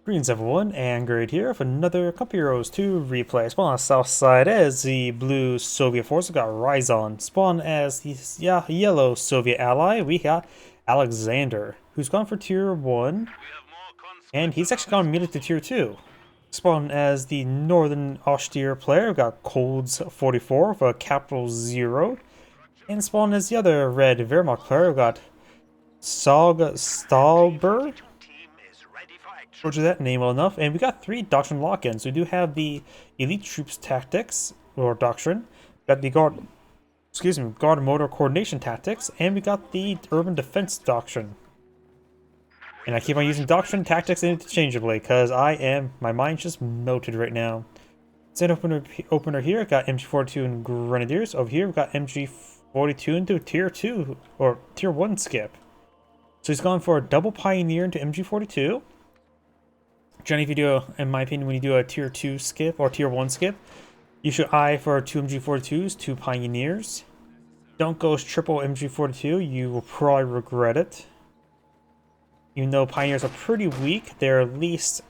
Greetings everyone, Angrade here with another Cup Heroes 2 replay. Spawn on the south side as the blue Soviet force. We got Ryzon. Spawn as the yellow Soviet ally. We got Alexander, who's gone for tier 1. And he's actually gone immediately to tier 2. Spawn as the northern Austere player. We got Colds44 with a capital 0. And spawn as the other red Wehrmacht player. We got Saugstauber. Towards that name well enough, and we got 3 doctrine lock-ins. We do have the elite troops tactics or doctrine, got the guard motor coordination tactics, and we got the urban defense doctrine. And I keep on using doctrine tactics interchangeably because my mind's just melted right now. Set opener here, got MG42 and Grenadiers. Over here we got MG42 into tier 2 or tier 1 skip. So he's gone for a double pioneer into MG42. Generally, if you do, in my opinion, when you do a tier 2 skip or tier 1 skip, you should eye for 2 MG42s, 2 Pioneers. Don't go triple MG42, you will probably regret it. Even though Pioneers are pretty weak, they're at least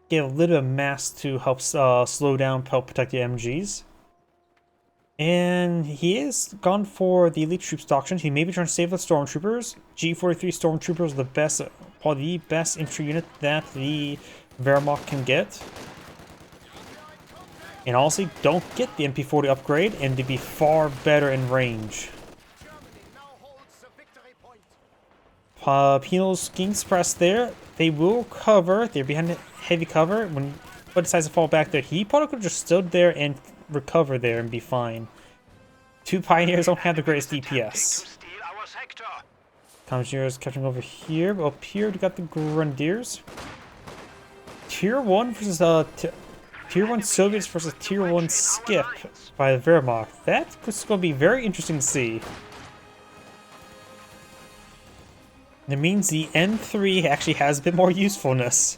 give a little bit of mass to help slow down, help protect the MGs. And he is gone for the elite troops doctrine. He may be trying to save the stormtroopers. G43 stormtroopers are the best, probably the best infantry unit that the Wehrmacht can get. And honestly, don't get the MP40 upgrade, and to be far better in range. Penal's getting suppressed there. They will cover. They're behind heavy cover. When he decides to fall back there, he probably could have just stood there and recover there and be fine. 2 Pioneers don't have the greatest DPS. Commandeers catching over here. But up here we got the Grenadiers. Tier 1 versus Tier 1 Soviets versus Tier 1 Skip by the Wehrmacht. That's going to be very interesting to see. That means the M3 actually has a bit more usefulness.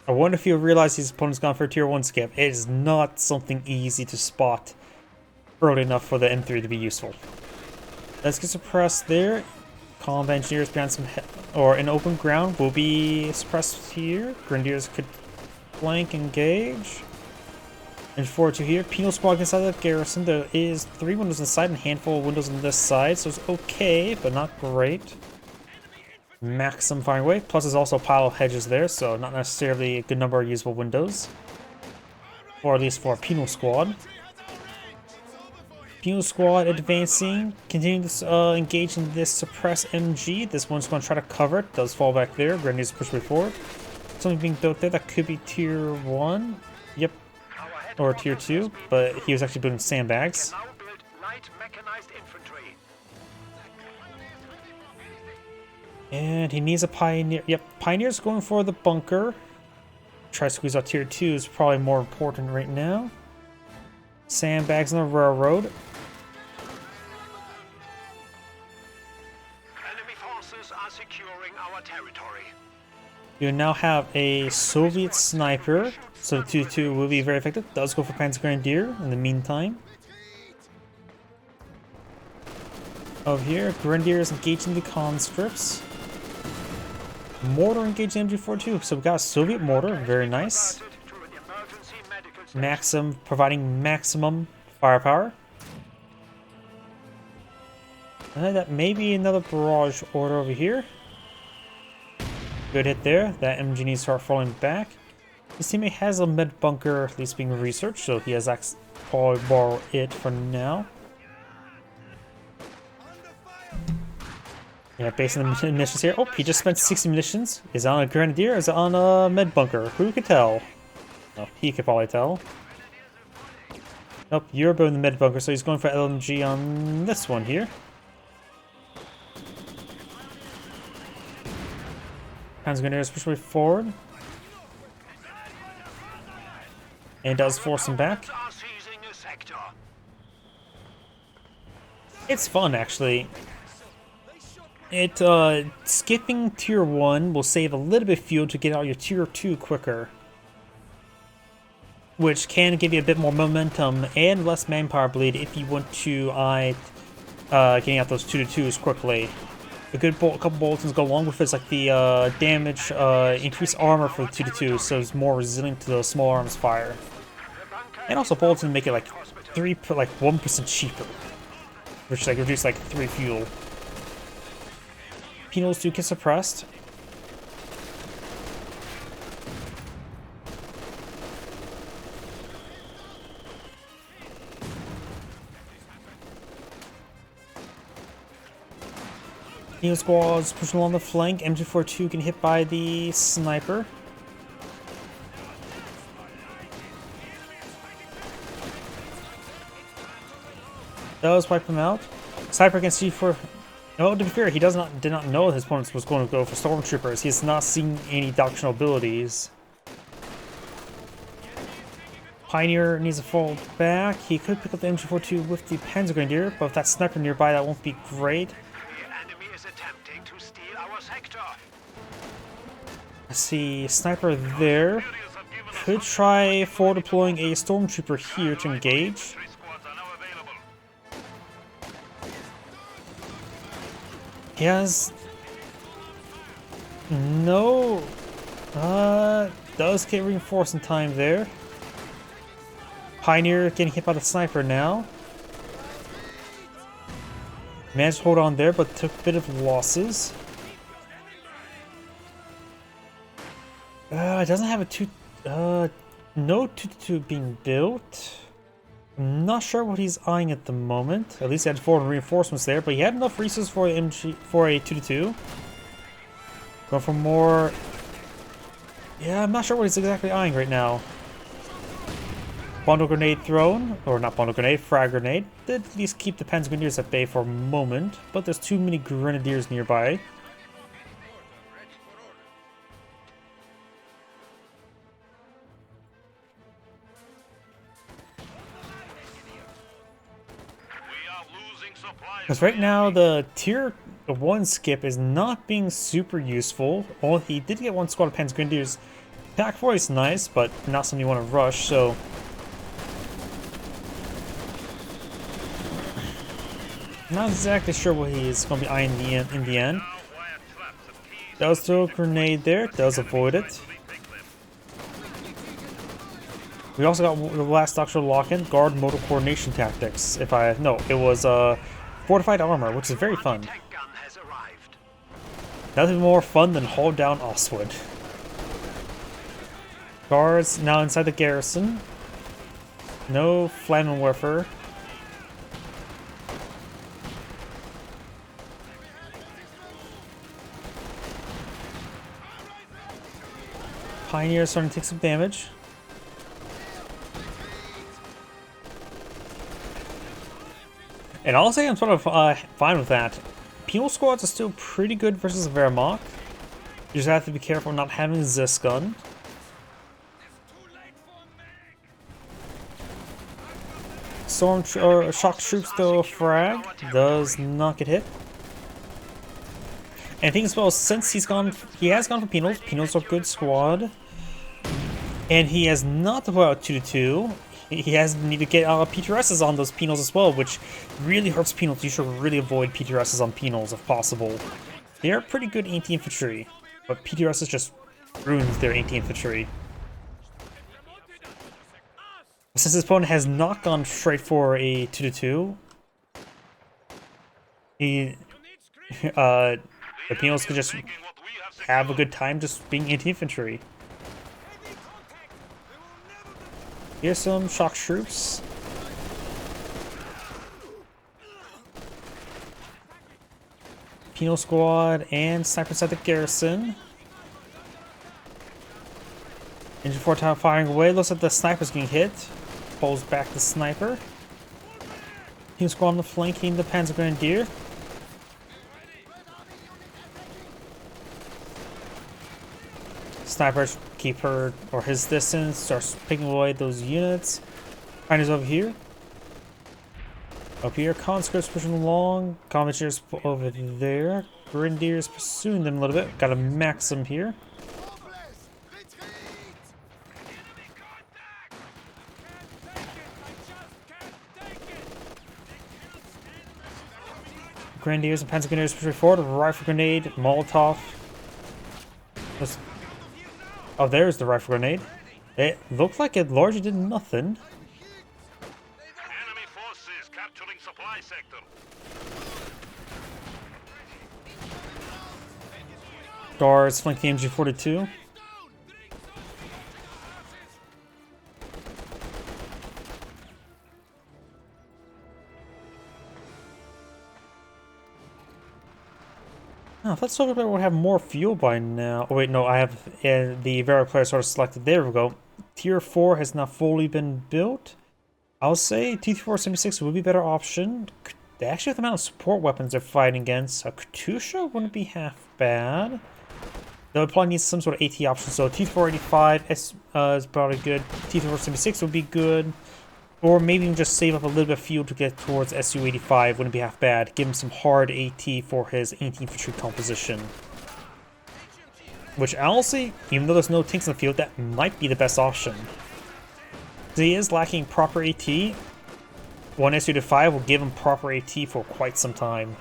I wonder if he'll realize his opponent's gone for a tier 1 skip. It is not something easy to spot early enough for the M3 to be useful. Let's get suppressed there. Combat engineers behind some or in open ground will be suppressed here. Grenadiers could flank engage. And forward to here. Penal squad inside the garrison. There is 3 windows inside and a handful of windows on this side, so it's okay, but not great. Maximum firing away. Plus there's also a pile of hedges there, so not necessarily a good number of usable windows. Or at least for a penal squad. Penal squad advancing, continuing to engage in this suppress MG. This one's going to try to cover it. Does fall back there. Grenadiers push way forward. Something being built there that could be tier 1. Yep. Or tier 2, but he was actually building sandbags. And he needs a Pioneer. Yep, Pioneer's going for the bunker. Try to squeeze out tier 2 is probably more important right now. Sandbags on the railroad. Enemy forces are securing our territory. You now have a Soviet sniper, so the 2-2 will be very effective. Does go for Panzer Grenadier in the meantime. Over here, Grenadiers engaging the conscripts. Mortar engaging MG42, so we got a Soviet mortar, very nice. Providing maximum firepower. That may be another barrage order over here. Good hit there. That MG needs to start falling back. His teammate has a med bunker at least being researched, so he has probably borrow it for now. Yeah, based on the munitions here. Oh, he just spent 60 munitions. Is it on a Grenadier or is it on a med bunker? Who could tell? Oh, he could probably tell. Nope, you're building the med bunker, so he's going for LMG on this one here. Panzer Grenadiers push way forward. And it does force him back. It's fun, actually. Skipping tier 1 will save a little bit of fuel to get out your tier 2 quicker. Which can give you a bit more momentum and less manpower bleed if you want to getting out those 2-2s quickly. a good couple bulletins go along with it. It's like the damage, increased armor for the 2-2, so it's more resilient to the small arms fire. And also bulletins make it like 1% cheaper, which like reduce like 3 fuel. Penals do get suppressed. Penal squads pushing along the flank. MG42 can hit by the sniper. Does wipe him out. Sniper can see for. No, to be fair, he did not know his opponent was going to go for stormtroopers. He has not seen any doctrinal abilities. Pioneer needs to fall back. He could pick up the MG42 with the Panzer Grenadier, but with that sniper nearby, that won't be great. The enemy is attempting to steal our sector. I see sniper there. Could try forward deploying a stormtrooper here to engage. 3 squads are now available. He has no does get reinforced in time there. Pioneer getting hit by the sniper now. Managed to hold on there, but took a bit of losses. It doesn't have a no 2-2 being built. I'm not sure what he's eyeing at the moment. At least he had 4 reinforcements there, but he had enough resources for a 2-2. Going for more. Yeah, I'm not sure what he's exactly eyeing right now. Bundle grenade thrown, or not bundle grenade, frag grenade. Did at least keep the Panzer Grenadiers at bay for a moment, but there's too many Grenadiers nearby. Because right now the tier 1 skip is not being super useful. Well, he did get 1 squad of Panzer Grenadiers. Pack 4 is nice, but not something you want to rush, so... Not exactly sure what he's going to be eyeing in the end. Does throw a grenade there, does avoid it. We also got the last doctrinal lock-in, guard motor coordination tactics. No, it was fortified armor, which is very fun. Tank gun has arrived. Nothing more fun than haul down Oswald. Guards now inside the garrison. No Flammenwerfer. Pioneer starting to take some damage. And I'll say I'm sort of fine with that. Penal squads are still pretty good versus Wehrmacht. You just have to be careful not having this gun. Shock troops though frag does not get hit. And I think as well, since he has gone for Penals. Penals are a good squad. And he has not deployed out 2-2. He has need to get PTRSs on those Penals as well, which really hurts Penals. You should really avoid PTRSs on Penals if possible. They are pretty good anti-infantry, but PTRSs just ruins their anti-infantry. Since his opponent has not gone straight for a 2-2, the Penals could just have a good time just being anti-infantry. Here's some shock troops. Penal squad and sniper inside the garrison. Engine 4 tower firing away. Looks like the sniper's getting hit. Pulls back the sniper. Penal squad on the flanking the Panzer Grenadier. Snipers keep her or his distance, starts picking away those units. Pioneers over here. Up here, conscripts pushing along. Commandeers over there. Grenadiers pursuing them a little bit. Gotta max them here. Grenadiers and Panzer Grenadiers pushing forward. Rifle grenade, Molotov. Oh, there's the rifle grenade. It looked like it largely did nothing. Enemy forces capturing supply sector. Guards flank the MG42. Oh, I thought Saugstauber would have more fuel by now. Oh wait, no, I have the variable player sort of selected. There we go. Tier 4 has not fully been built. I'll say T-476 would be a better option. Actually, with the amount of support weapons they're fighting against, a Katusha wouldn't be half bad. They would probably need some sort of AT option, so T-485 is probably good. T-476 would be good. Or maybe even just save up a little bit of fuel to get towards Su-85 wouldn't be half bad. Give him some hard AT for his anti-infantry composition. Which honestly, even though there's no tanks in the field, that might be the best option. He is lacking proper AT. One Su-85 will give him proper AT for quite some time.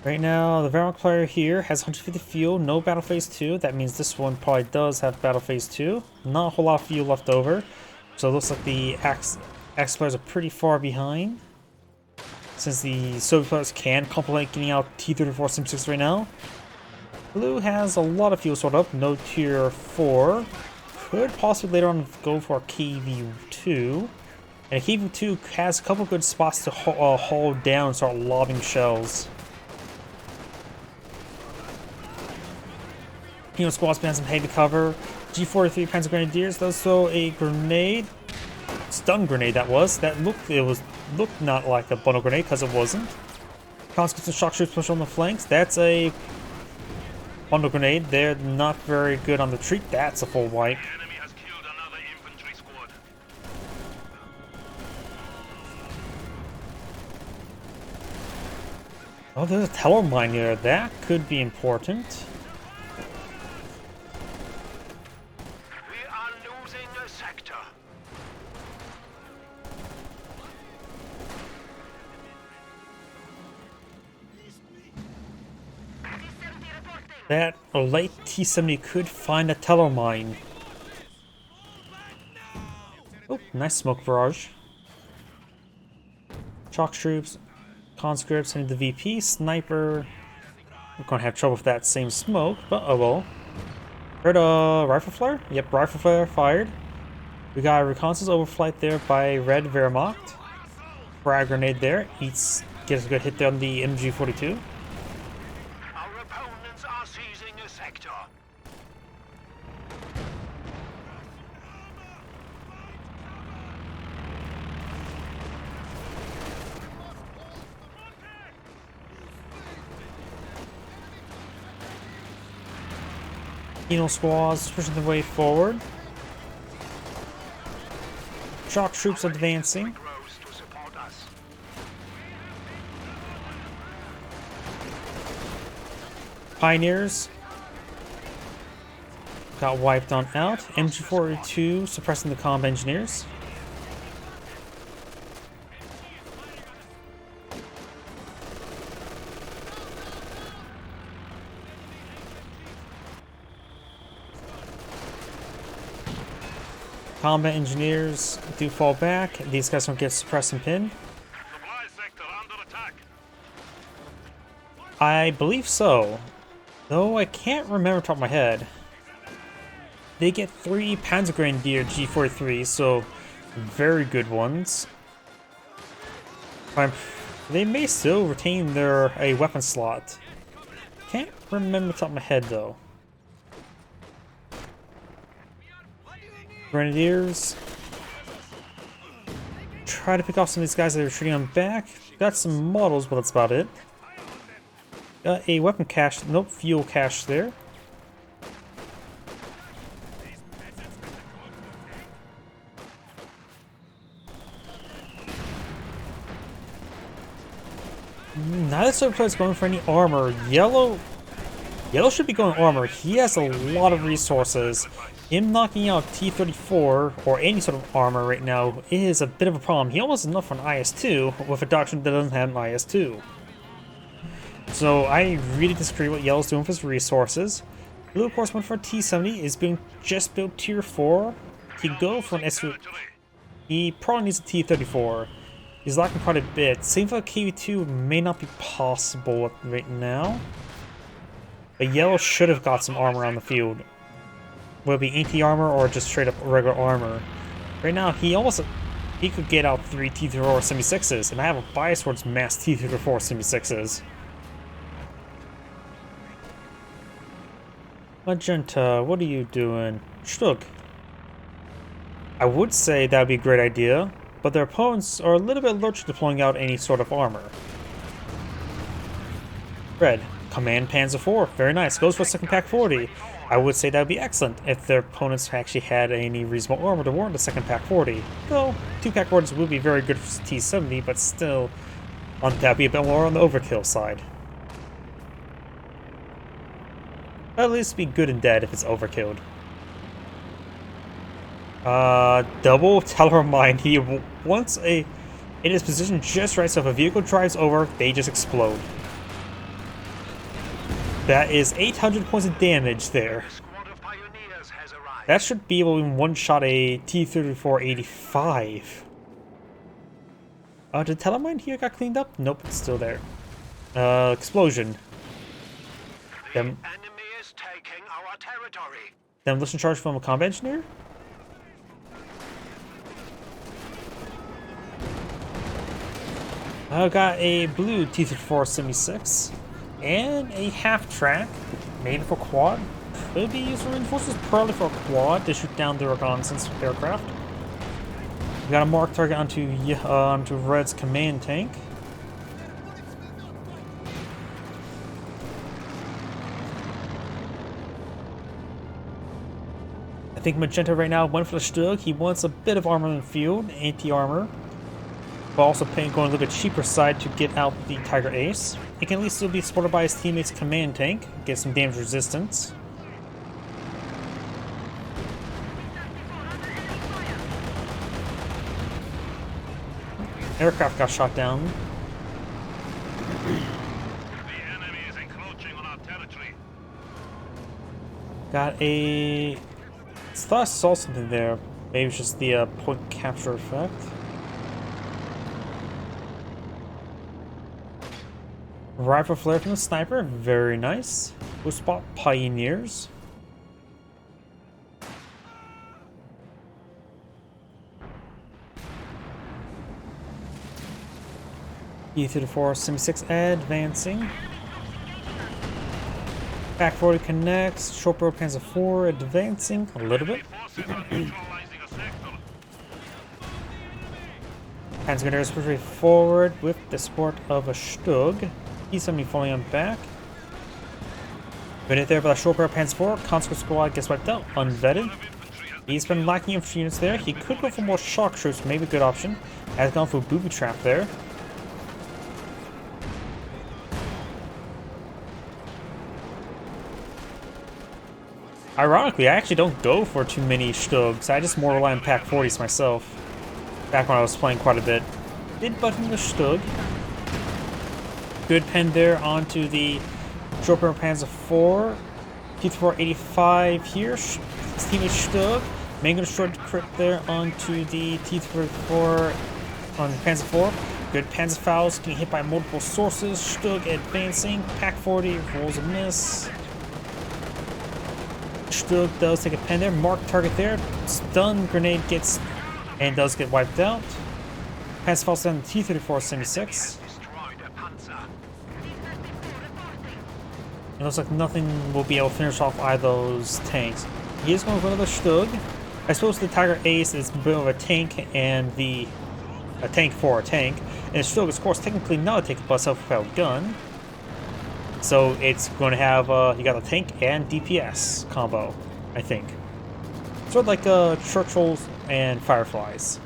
Right now, the Varrock player here has 150 fuel, no Battle Phase 2. That means this one probably does have Battle Phase 2. Not a whole lot of fuel left over. So it looks like the Axe players are pretty far behind. Since the Soviet players can complement getting out T-3476 right now. Blue has a lot of fuel stored up, no Tier 4. Could possibly later on go for a KV-2. And a KV-2 has a couple good spots to haul down and start lobbing shells. Hero squads behind some heavy cover. G43 Panzer Grenadiers does throw a grenade. Stun grenade that was. That looked not like a bundle grenade because it wasn't. Conscripts and shock troops push on the flanks. That's a bundle grenade. They're not very good on the retreat. That's a full wipe. The enemy has killed another infantry squad. Oh, there's a teller mine here. That could be important. We are losing a sector. That late T-70 could find a teller mine. Oh, nice smoke barrage. Shock troops, conscripts, heading to the VP, sniper. We're gonna have trouble with that same smoke, but oh well. Heard a rifle flare? Yep, rifle flare fired. We got a reconnaissance overflight there by Red Wehrmacht. Frag grenade there. Gets a good hit there on the MG42. Our opponents are seizing a sector. Penal squads pushing their way forward. Shock troops advancing. Grows to support us. Pioneers got wiped on out. MG42 suppressing the comm engineers. Combat engineers do fall back. These guys don't get suppressed and pinned. Supply sector under attack. I believe so. Though I can't remember off the top of my head. They get 3 Panzer Grenadier G43, so very good ones. They may still retain their weapon slot. Can't remember off the top of my head though. Grenadiers. Try to pick off some of these guys that are retreating on back. Got some models, but that's about it. Got a weapon cache, nope, fuel cache there. Neither side player is going for any armor. Yellow Yellow should be going armor. He has a lot of resources. Him knocking out T-34 or any sort of armor right now is a bit of a problem. He almost has enough for an IS-2 with a doctrine that doesn't have an IS-2. So I really disagree what Yellow's doing for his resources. Blue, of course, went for a T-70. Is being just built tier 4. He could go for an S2. He probably needs a T-34. He's lacking quite a bit. Same for a KV-2 may not be possible right now. But Yellow should have got some armor on the field. Will it be anti-armor or just straight up regular armor? Right now, he could get out 3 T-34 76s, and I have a bias towards mass T-34 76s. Magenta, what are you doing? Shtug. I would say that would be a great idea, but their opponents are a little bit allergic to deploying out any sort of armor. Red. Command Panzer IV. Very nice. Goes for a second pack 40. I would say that would be excellent if their opponents actually had any reasonable armor to warrant a second pack 40. Though, 2 pack 40s would be very good for T-70, but still, that would be a bit more on the overkill side. At least be good and dead if it's overkilled. Double Tellermine. He wants in his position just right, so if a vehicle drives over, they just explode. That is 800 points of damage there. That should be able to one-shot a T-34-85. Did Tellermine here got cleaned up? Nope, it's still there. Explosion. The enemy is taking our territory. Demolition charge from a combat engineer? I got a blue T-34 76 and a half-track made for quad. Could be used for reinforcements, probably for a quad to shoot down the reconnaissance aircraft. We got a marked target onto Red's command tank. I think Magenta right now went for the Stug. He wants a bit of armor in the field, anti-armor, but also going a little bit cheaper side to get out the Tiger Ace. It can at least still be supported by his teammate's command tank, get some damage resistance. Aircraft got shot down. The enemy is encroaching on our territory. Got a... I thought I saw something there. Maybe it's just the point capture effect. Rifle flare from the sniper, very nice. We'll spot Pioneers. E-34 76 advancing. Back 40 connects. Short barrel Panzer IV advancing a little bit. Panzer is pushing forward with the support of a Stug. T-70 falling on back. Minute there by the short barrel Panzer IV. Conscript squad gets wiped out. Unvetted. He's been lacking infantry units there. He could go for more shock troops, maybe a good option. Has gone for a booby trap there. Ironically, I actually don't go for too many Stugs. I just more rely on Pack 40s myself. Back when I was playing quite a bit. Did button the Stug. Good pen there onto the Short Barrel Panzer IV. T-34-85 here. Teammate Stug. Mango short crit there onto the T-34 on Panzer IV. Good Panzer Fouls getting hit by multiple sources. Stug advancing. Pack 40 rolls a miss. Stug does take a pen there. Marked target there. Stun grenade gets and does get wiped out. Panzer falls down to T-34 76. It looks like nothing will be able to finish off either of those tanks. He is going for another Stug. I suppose the Tiger Ace is a bit of a tank and a tank for a tank. And the Stug is of course technically not a tank but a self-propelled gun. So it's going to have, you got a tank and DPS combo, I think. Sort of like Churchills and Fireflies.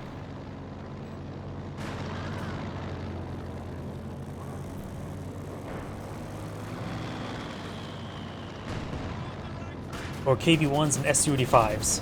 or KB1s and SU-85s.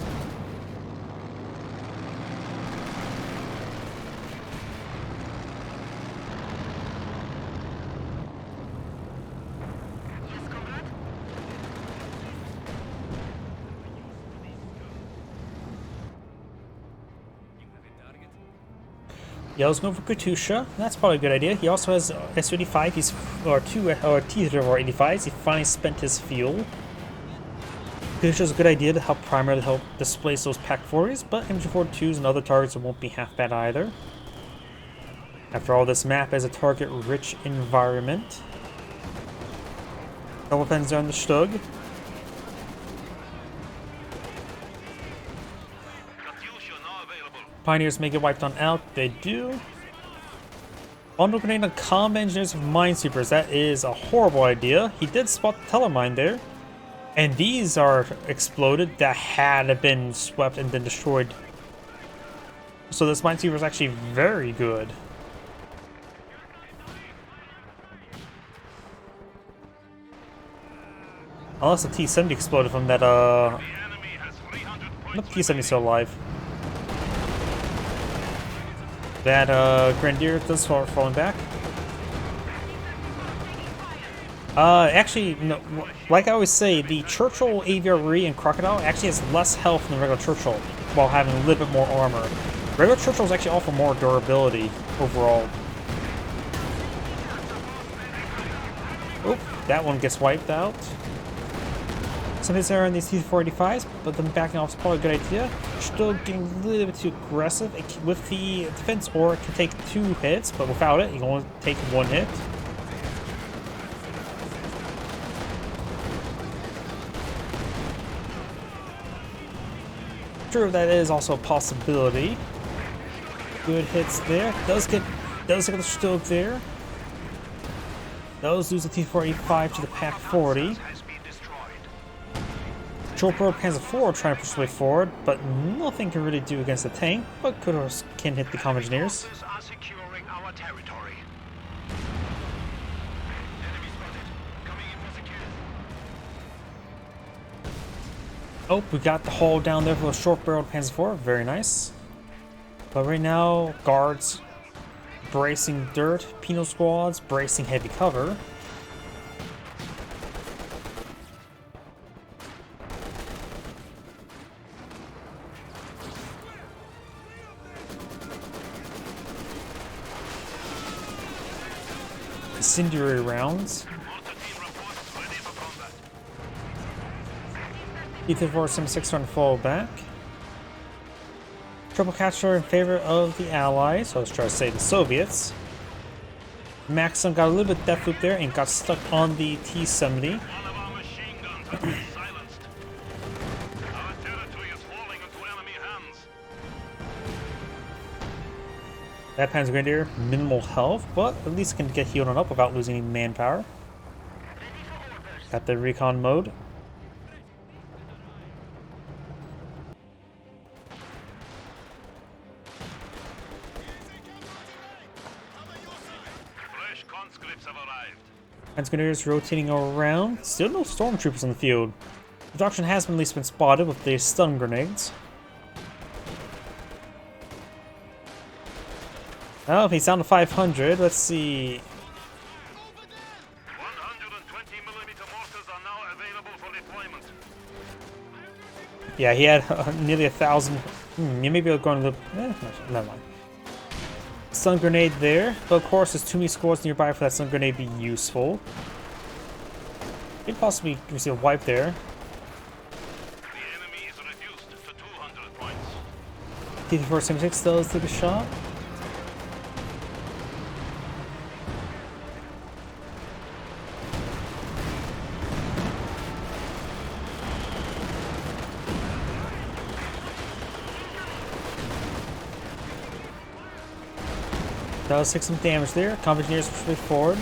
Yeah, I was going for Katusha. That's probably a good idea. He also has SU-85. He's or T-085s. He finally spent his fuel. Katusha's a good idea to help primarily help displace those Pack-40s, but MG42s and other targets won't be half bad either. After all, this map is a target-rich environment. Couple pens on the Stug. Pioneers may get wiped on out. They do. Bundle grenade on comm engineers with minesweepers. That is a horrible idea. He did spot the telemine there. And these are exploded that had been swept and been destroyed. So this minesweeper is actually very good. Unless the T-70 exploded from that, no, T-70 still alive. That Grenadier does start falling back. Actually, no, like I always say, the Churchill AVRE and Crocodile actually has less health than the regular Churchill, while having a little bit more armor. Regular Churchills actually offer more durability overall. Oop, that one gets wiped out. Some hits there on these T-485s, but them backing off is probably a good idea. Still getting a little bit too aggressive. With the defense ore, it can take 2 hits, but without it, you can only take 1 hit. True, that is also a possibility. Good hits there. Does get the Stug there. Does lose the T-485 to the Pack-40. Chopper Panzer IV trying to push the way forward, but nothing can really do against the tank, but Kudos can hit the comm engineers. Oh, we got the hull down there for a short-barreled Panzer IV, very nice. But right now, guards bracing dirt, penal squads bracing heavy cover. Incendiary rounds. T-476 trying to fall back. Triple catcher in favor of the Allies, so let's try to say the Soviets. Maxim got a little bit death loop there and got stuck on the T-70. That Panzer Grenadier, minimal health, but at least can get healed on up without losing any manpower. Got the recon mode. Fresh conscripts have arrived. Panzer Grenadiers rotating around. Still no stormtroopers on the field. Production has at least been spotted with the stun grenades. Oh, he's down to 500. Let's see. 120mm mortars are now available for deployment. Yeah, he had nearly 1,000. Maybe I'll go on the. Never mind. Stun grenade there. But of course, there's too many scores nearby for that stun grenade to be useful. Could possibly receive a wipe there. The enemy is reduced to 200 points. T-476 does take a shot. Does take some damage there. Comm engineers push way forward.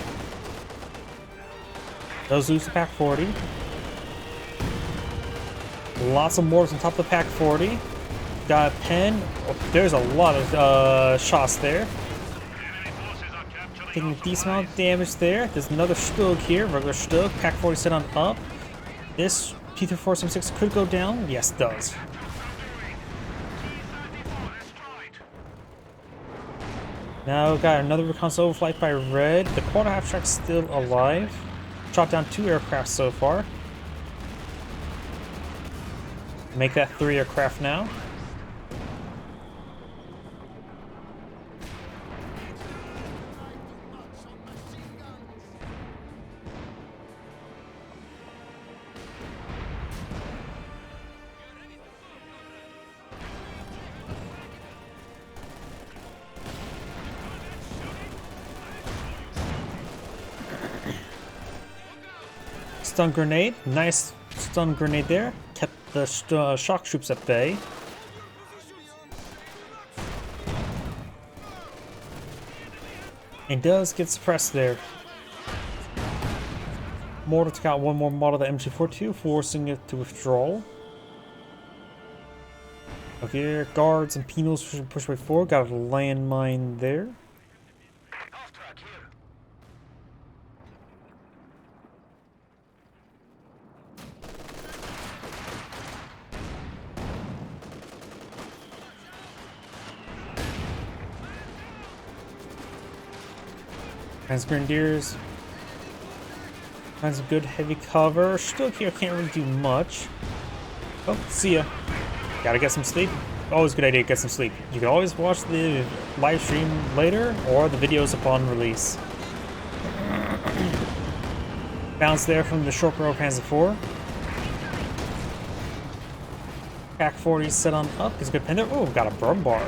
Does lose the Pack-40. Lots of mortars on top of the Pack-40. Got a pen. Oh, there's a lot of shots there. Taking a decent amount of damage there. There's another Stug here. Regular Stug. Pack-40 set on up. This T-3476 could go down. Yes, it does. C0LDs44 destroyed. Now we've got another reconnaissance overflight by Red. The quarter half track's still alive. Shot down 2 aircraft so far. Make that 3 aircraft now. Stun grenade, nice stun grenade there. Kept the shock troops at bay. And does get suppressed there. Mortar took out one more model of the MG42, forcing it to withdraw. Over here, guards and penals push way forward. Got a landmine there. Off track here. Has Grenadiers. Finds some good heavy cover. Still here, can't really do much. Oh, see ya. Gotta get some sleep. Always a good idea to get some sleep. You can always watch the live stream later or the videos upon release. Bounce there from the short barrel Panzer IV. Pack 40 set on up. It's a good pin there. Oh, got a Brum bar.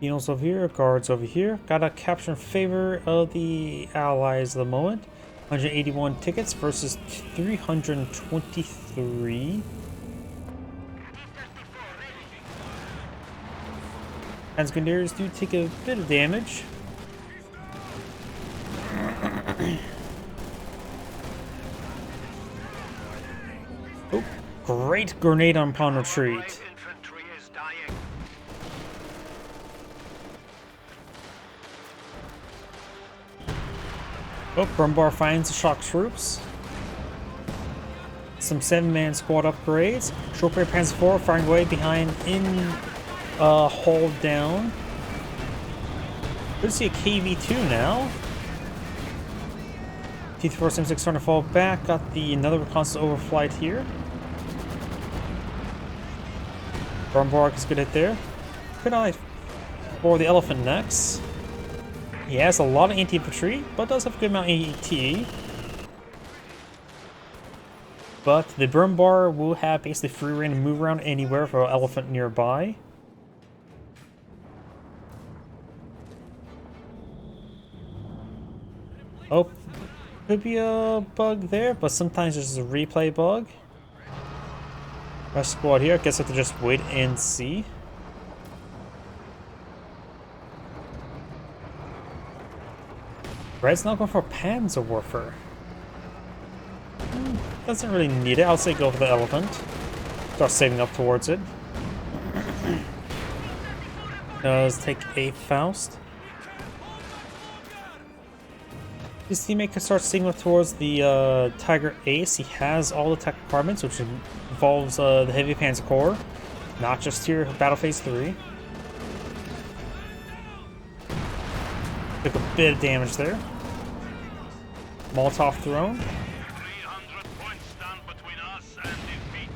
Penals over here, guards over here. Got a capture in favor of the allies at the moment. 181 tickets versus 323. Grenadiers do take a bit of damage. Oh, great grenade on upon retreat. Infantry is dying. Oh, Brumbar finds the shock troops. Some 7-man squad upgrades. Short barrel Panzer IV firing away behind in hull down. Good to see a KV2 now. T-3476 starting to fall back. Got the another reconnaissance overflight here. Brumbar is good hit there. Could I for the elephant next? He has a lot of anti-infantry, but does have a good amount of AT. But the Brumbar will have basically free reign to move around anywhere for an elephant nearby. Oh, could be a bug there, but sometimes there's a replay bug. Rest squad here, I guess I have to just wait and see. Red's not going for Panzer Warfare. Doesn't really need it. I'll say go for the elephant. Start saving up towards it. Does take a Faust. His teammate can start saving up towards the Tiger Ace. He has all the tech departments, which involves the Heavy Panzer Corps, not just here Battle Phase 3. Took a bit of damage there. Molotov thrown. 300 points stand between us and defeat.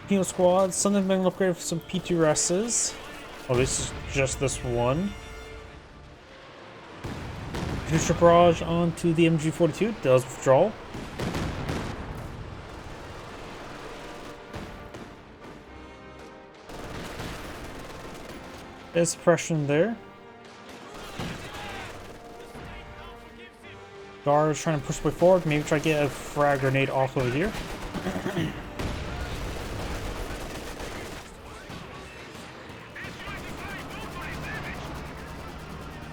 Penal squad, something been upgraded for some P2Ss. Oh, this is just this one. Future barrage onto the MG42, does withdrawal. There's suppression there. Guards trying to push way forward, maybe try to get a frag grenade off over here.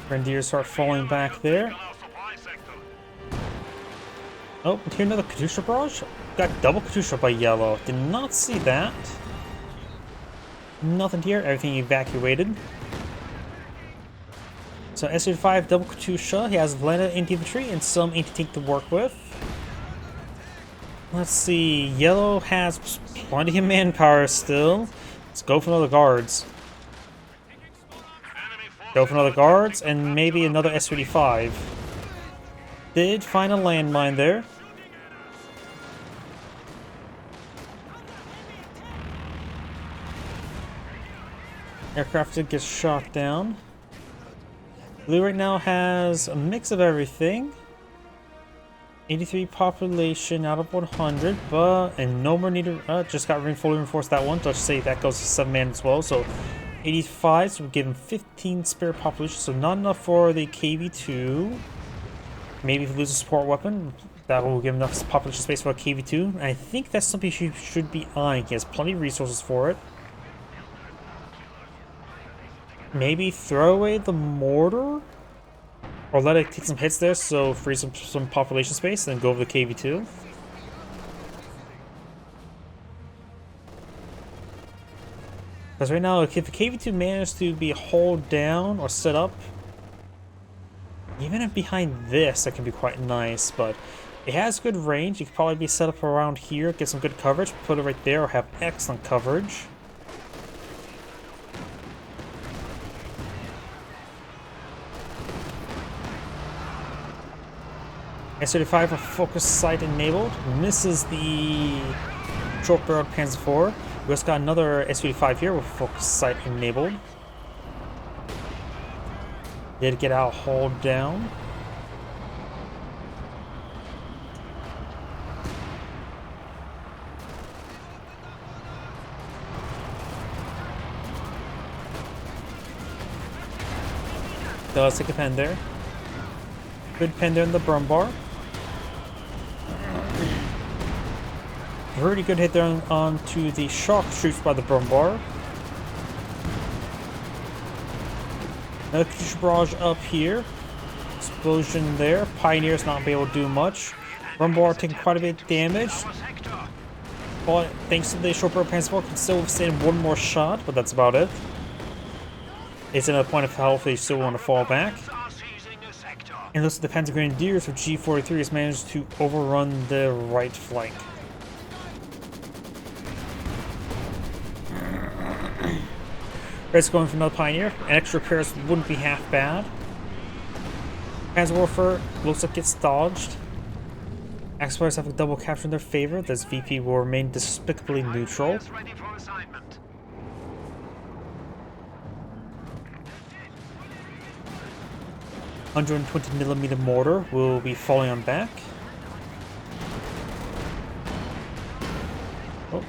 Grenadiers start falling back there. Oh, here another Katusha barrage. Got double Katusha by yellow. Did not see that. Nothing here. Everything evacuated. So S35 double Katusha. He has landed anti-infantry and some anti-tank to work with. Let's see. Yellow has plenty of manpower still. Let's go for another guards. Go for another guards and maybe another S35. Did find a landmine there. Aircraft did get shot down. Blue right now has a mix of everything. 83 population out of 100, and no more needed. Just got fully reinforced that one. So I'll just say that goes to 7-man as well. So 85, so we give him 15 spare population. So not enough for the KV2. Maybe if we lose a support weapon, that will give enough population space for a KV2. And I think that's something you should be eyeing. He has plenty of resources for it. Maybe throw away the mortar? Or let it take some hits there, so free some population space, and then go over the KV2. Because right now, if the KV2 manages to be hauled down or set up, even if behind this, that can be quite nice, but it has good range. You could probably be set up around here, get some good coverage, put it right there, or have excellent coverage. S35 for focus sight enabled. Misses the short barreled Panzer IV. We also got another S35 here with focus sight enabled. Did get out hauled down. Does take a pen there. Good pen there in the Brumbar. Pretty good hit there onto the shock troops by the Brumbar. Another Katusha barrage up here. Explosion there. Pioneer's not be able to do much. Brumbar taking quite a bit of damage. But thanks to the short barrel Panzer IV, can still withstand one more shot, but that's about it. It's in a point of health, they still want to fall back. And looks like the Panzer Grenadiers with G43 has managed to overrun the right flank. Red's going for another Pioneer. An extra repairs wouldn't be half bad. Panzer Warfare looks like it's dodged. Exploits have a double capture in their favor. This VP will remain despicably neutral. 120mm mortar will be falling on back. Oh,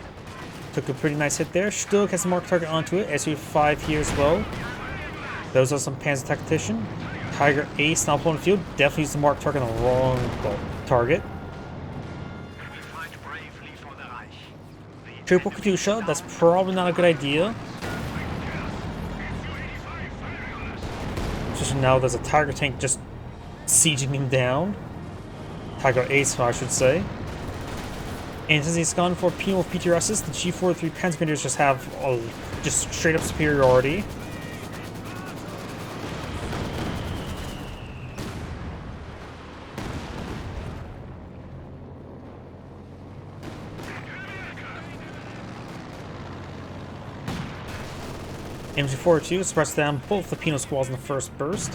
took a pretty nice hit there. Still has a marked target onto it. SU-5 here as well. Those are some Panzer Tactician. Tiger Ace now pulling the field. Definitely used the marked target on the wrong target. Triple Katusha, that's probably not a good idea. Just now there's a Tiger tank just sieging him down. Tiger Ace, I should say. And since he's gone for penal PTRSs, the G43 Panzer Grenadiers just have just straight up superiority. MG42 suppressed down both the penal squads in the first burst.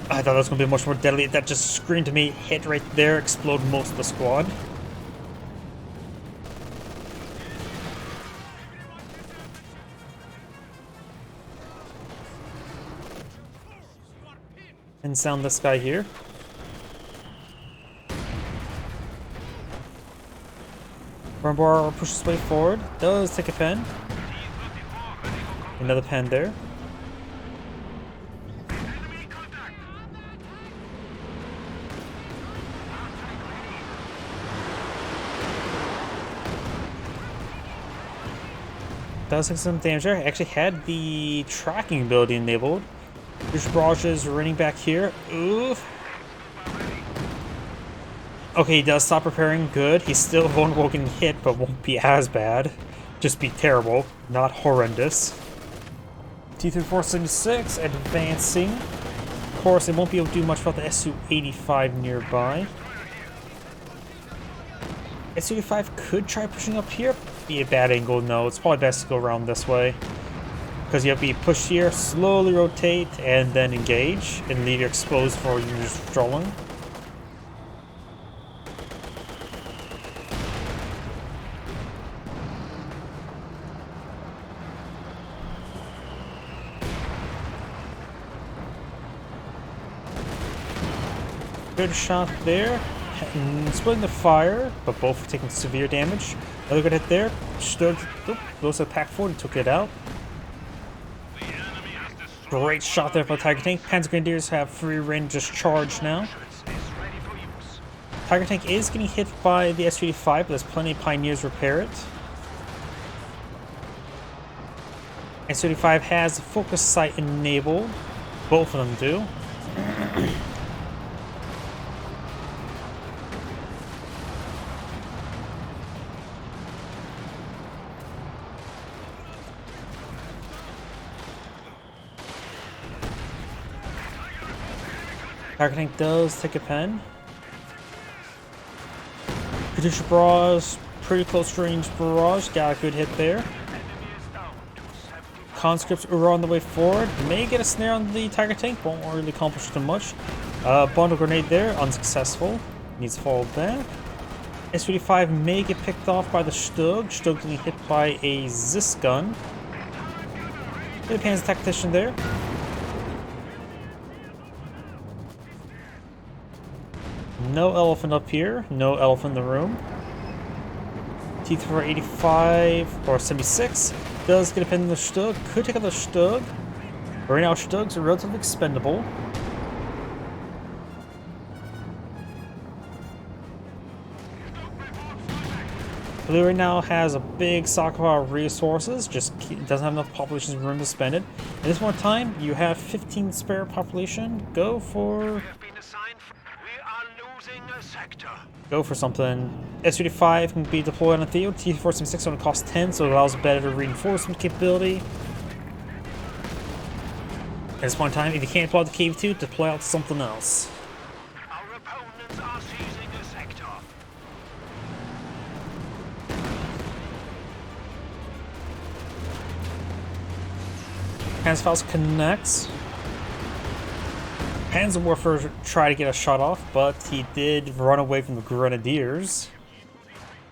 I thought that was going to be much more deadly. That just screamed to me, hit right there, explode most of the squad. And sound this guy here. Brumbar pushes way forward, does take a pen. Another pen there. Does take some damage there. Actually had the tracking ability enabled. There's barrages running back here. Oof. Okay, he does stop repairing. Good. He's still vulnerable getting hit, but won't be as bad. Just be terrible, not horrendous. T-3476 advancing. Of course, it won't be able to do much about the Su-85 nearby. Su-85 could try pushing up here. Be a bad angle. No, it's probably best to go around this way. Because you have to be pushed here, slowly rotate, and then engage, and leave you exposed for you just strolling. Good shot there. Splitting the fire, but both are taking severe damage. Another good hit there. Stood. Goes to the Pack 4 and took it out. Great shot there for the Tiger Tank. Panzer Grenadiers have free range just charge now. Tiger Tank is getting hit by the Su-85, but there's plenty of Pioneers repair it. Su-85 has focus sight enabled. Both of them do. Tiger Tank does take a pen. Katyusha barrage, pretty close range barrage, got a good hit there. Conscripts are on the way forward, may get a snare on the Tiger Tank, won't really accomplish too much. Bundle grenade there, unsuccessful, needs to fall back. Su-85 may get picked off by the Stug, Stug getting hit by a Zis gun. Good Panzer Tactician there. No elephant up here, no elephant in the room. T-3485 or 76 does get a pin in the Stug, could take out the Stug. Right now, Stugs are relatively expendable. Blue right now has a big stockpile of resources, just doesn't have enough population room to spend it. At this one time, you have 15 spare population. Go for something. Su-85 can be deployed on the field. T-3476 only costs 10, so it allows better reinforcement capability. At this point in time, if you can't deploy the KV-2, deploy out something else. Our opponents are seizing a sector. Panzerfaust connects. Panzerwerfer tried to get a shot off, but he did run away from the Grenadiers.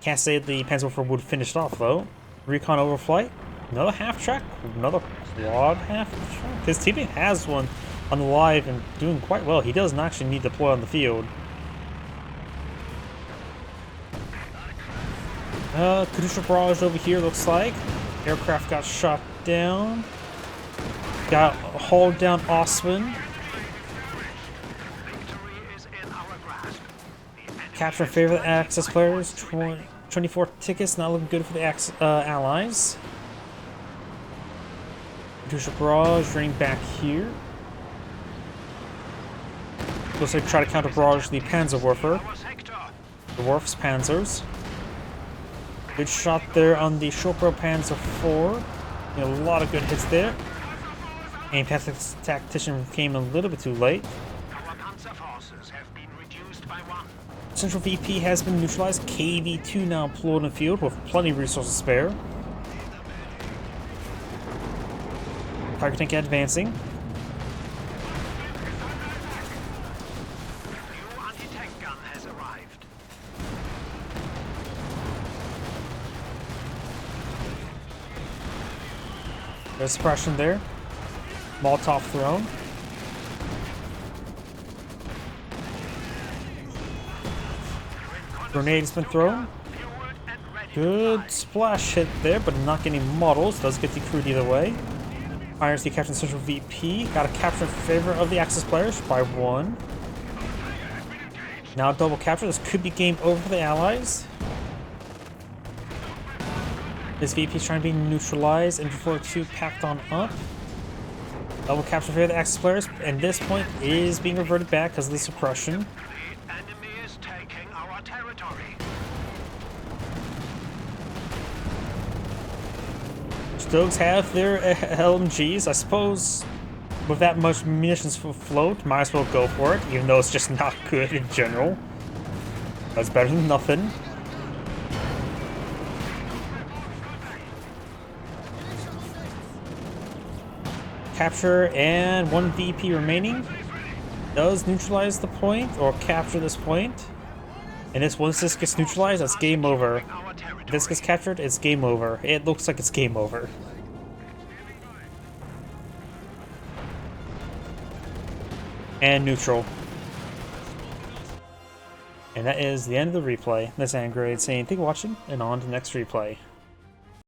Can't say the Panzerwerfer would finish it off though. Recon overflight. Another half track. Another quad half track. His teammate has one on the live and doing quite well. He doesn't actually need to deploy on the field. Katyusha barrage over here looks like. Aircraft got shot down. Got hauled down Osman. Capture favorite Axis players. 24 tickets, not looking good for the Allies. Katyusha barrage running back here. Looks like try to counter barrage the Panzerwerfer. The Werf's Panzers. Good shot there on the Shortbow Panzer 4. A lot of good hits there. And Panzer Tactician came a little bit too late. Central VP has been neutralized. KV-2 now deployed in the field with plenty of resources to spare. Tiger Tank advancing. There's suppression there. Molotov thrown. Grenade has been thrown. Good splash hit there, but not getting models. Does get decrewed either way. IRC capturing Central VP. Got a capture in favor of the Axis players by 1. Now double capture. This could be game over for the Allies. This VP is trying to be neutralized and before 2 packed on up. Double capture for the Axis players, and this point is being reverted back because of the suppression. The enemy is taking our Stokes have their LMGs. I suppose with that much munitions for float, might as well go for it, even though it's just not good in general. That's better than nothing. Capture and 1 VP remaining. Does neutralize the point or capture this point. And once this gets neutralized, that's game over. If this gets captured, it's game over. It looks like it's game over. And neutral. And that is the end of the replay. That's Angrade saying thank you for watching, and on to the next replay.